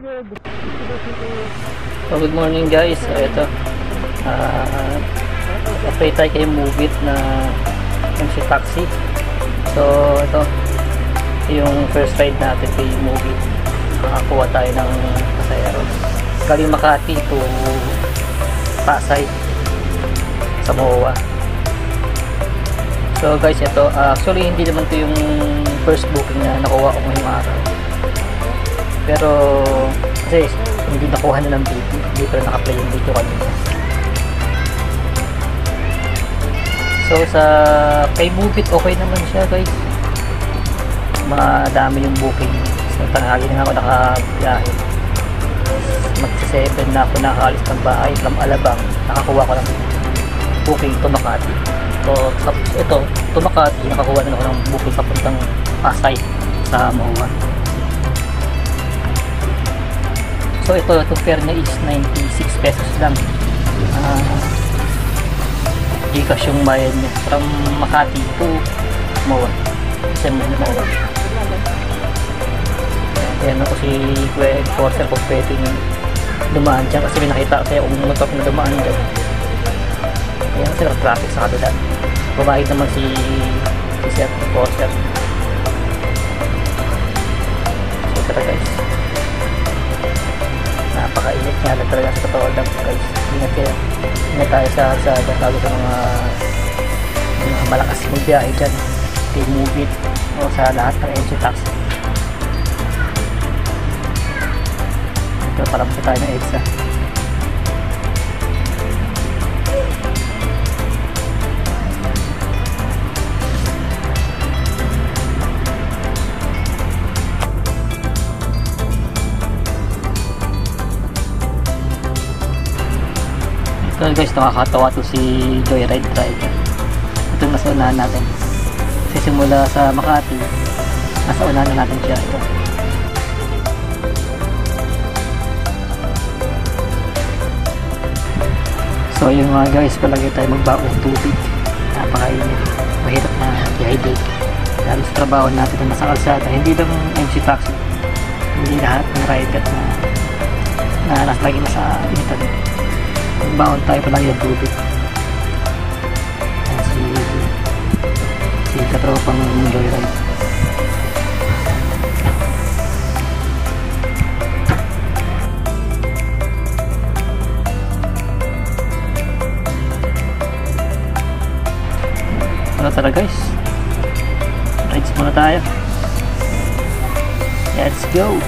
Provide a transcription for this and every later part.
So, good morning guys. So, ito apply tayo kay Move It na MC Taxi. So ito yung first ride natin kay Move It. Nakakuha tayo ng pasahero galing Makati to Pasay sa MOA. So guys, ito actually hindi naman to yung first booking na nakuha ko ngayong araw, pero kasi hindi nakuha na ng video, hindi pa naka-play yung video kanina. So sa kay Move It okay naman siya guys, madami yung booking. So tanghali na ako nakabiyahe, mag-7 na ako nakaalis ng bahay from Alabang, nakakuha ko ng booking to Makati. So tapos ito to Makati, nakakuha na ako ng booking papuntang Pasay sa MOA. So ito, itong fare niya is 96 pesos lang. Gcash yung bayad niya from Makati to MOA. MOA. Ayan ako si Kuya Enforcer kung pwede yung dumaan dyan, kasi may nakita kaya kung motor na dumaan dyan. Ayan kasi traffic sa kabila. Bumayad naman si Sir Enforcer. So tara guys, napakainit nga na talaga sa totoo lang guys. Ingat tayo sa bago sa mga malakas mong biyahe dyan kay Move It o sa lahat ng MC Taxi. Ito parang sa tayo ng EDSA. So guys, nakakatawa to si Joyride Driver. Ito nasa unahan natin. Kasi simula sa Makati, nasa unahan na natin siya. Ito. So yun mga guys, palagi tayo magbaong tubig. Napakainit. Mahirap na dehydrate. Lalo sa trabaho natin na nasa kalsada. Hindi lang MC Taxi. Hindi lahat ng rider na lagi na sa internet. Baon tayo palagi ng tubig. Si katropang Joyride. Tara guys, rides muna tayo. Let's go.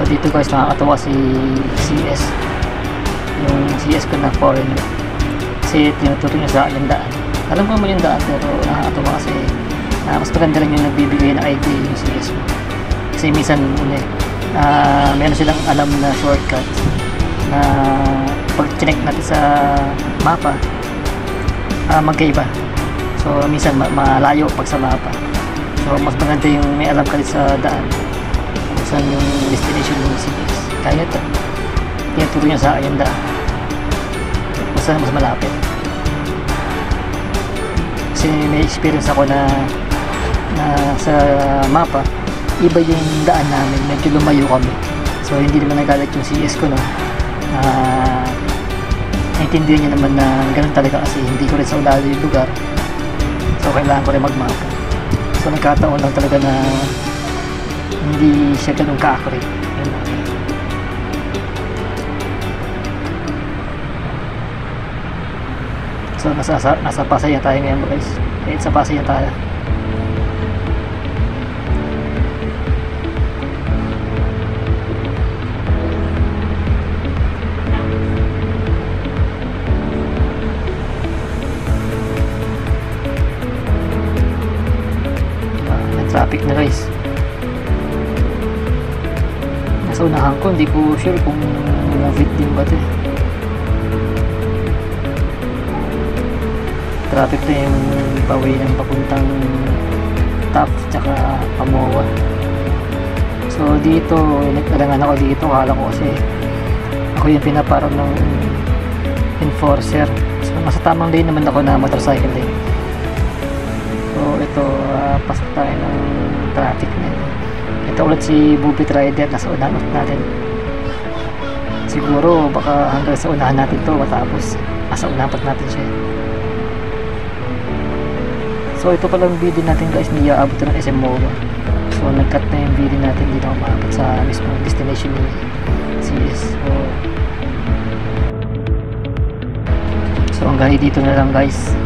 dito guys, nakakatawa si CS, yung CS ko na foreigner, kasi tinuturo niya sa akin yung daan. Alam ko naman yung daan, pero nakakatawa kasi mas maganda lang yung nagbibigay na idea yung CS mo. Kasi minsan meron silang alam na shortcut na pag chinek natin sa mapa, magkaiba. So minsan malayo pag sa mapa. So mas maganda yung may alam ka sa daan kung saan yung destination ng CS. Kaya ito, tinuturo niya sa akin yung daan kung saan mas malapit. Kasi may experience ako na sa mapa, iba yung daan namin, medyo lumayo kami. So hindi naman nagalit yung CS ko, no. Naintindihan niya naman na ganun talaga kasi hindi ko rin sa ulalo yung lugar. So kailangan ko rin magmapa. So nagkataon lang talaga na hindi siya ganun ka-accurate. Yun lang. So nasa Pasay tayo ngayon guys. Kahit sa Pasay tayo. Traffic na guys. Nasa unahan ko, hindi ko sure kung move din ba ito. Traffic na yung pawi ng papuntang Taft tsaka Pamoa. So dito, nagtalangan ako dito, kala ko kasi ako yung pinaparang ng enforcer. So nasa tamang lane naman ako na motorcycle lane. So ito, pasok tayo ng traffic na ito. Ito ulit si Bubit Rider, nasa unahan natin. Siguro baka hanggang sa unahan natin to matapos. Nasa unahan natin siya. So ito palang video natin guys, hindi aabot ng SM MOA. So nag-cut na yung video natin, hindi na umabot sa mismong destination ni CS. So hanggang dito na lang guys.